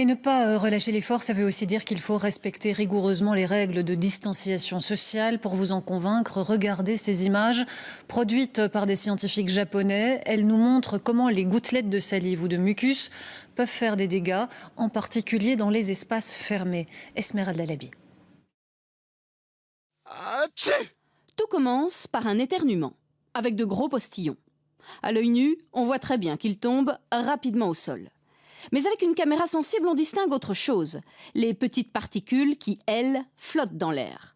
Et ne pas relâcher l'effort, ça veut aussi dire qu'il faut respecter rigoureusement les règles de distanciation sociale. Pour vous en convaincre, regardez ces images produites par des scientifiques japonais. Elles nous montrent comment les gouttelettes de salive ou de mucus peuvent faire des dégâts, en particulier dans les espaces fermés. Esmeralda Labi. Tout commence par un éternuement, avec de gros postillons. À l'œil nu, on voit très bien qu'il tombe rapidement au sol. Mais avec une caméra sensible, on distingue autre chose, les petites particules qui, elles, flottent dans l'air.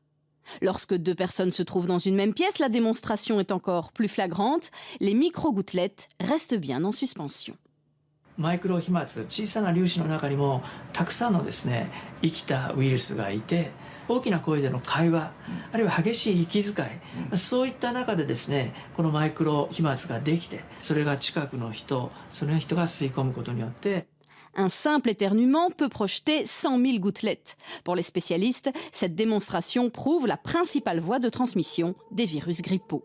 Lorsque deux personnes se trouvent dans une même pièce, la démonstration est encore plus flagrante. Les micro-gouttelettes restent bien en suspension. マイクロ飛沫、小さな粒子の中にもたくさんのですね、生きたウイルスがいて、大きな声での会話、あるいは激しい息遣い、そういった中でですね、このマイクロ飛沫ができて、それが近くの人、その人が吸い込むことによって、Un simple éternuement peut projeter 100 000 gouttelettes. Pour les spécialistes, cette démonstration prouve la principale voie de transmission des virus grippaux.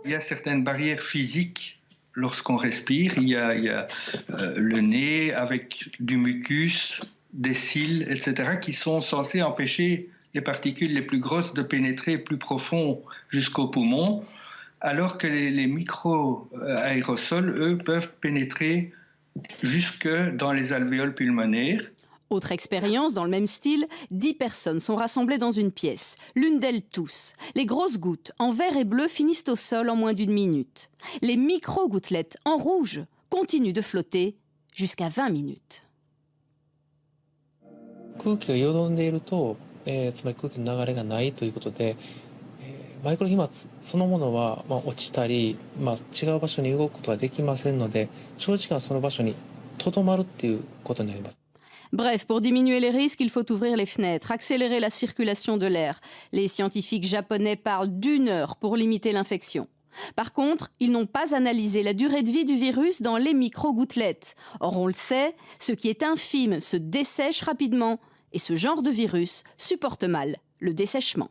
Il y a certaines barrières physiques lorsqu'on respire. Il y a le nez avec du mucus, des cils, etc., qui sont censés empêcher les particules les plus grosses de pénétrer plus profond jusqu'aux poumons, alors que les micro-aérosols, eux, peuvent pénétrer jusque dans les alvéoles pulmonaires. Autre expérience dans le même style, 10 personnes sont rassemblées dans une pièce. L'une d'elles tousse. Les grosses gouttes en vert et bleu finissent au sol en moins d'1 minute. Les micro-gouttelettes en rouge continuent de flotter jusqu'à 20 minutes. 空気がよどんでいると、つまり空気の流れがないということで、マイクロ飛沫そのものは、落ちたり、違う場所に動くことはできませんので、長時間その場所にとどまるっていうことになります。 Bref, pour diminuer les risques, il faut ouvrir les fenêtres, accélérer la circulation de l'air. Les scientifiques japonais parlent d'1 heure pour limiter l'infection. Par contre, ils n'ont pas analysé la durée de vie du virus dans les micro-gouttelettes. Or, on le sait, ce qui est infime se dessèche rapidement et ce genre de virus supporte mal le dessèchement.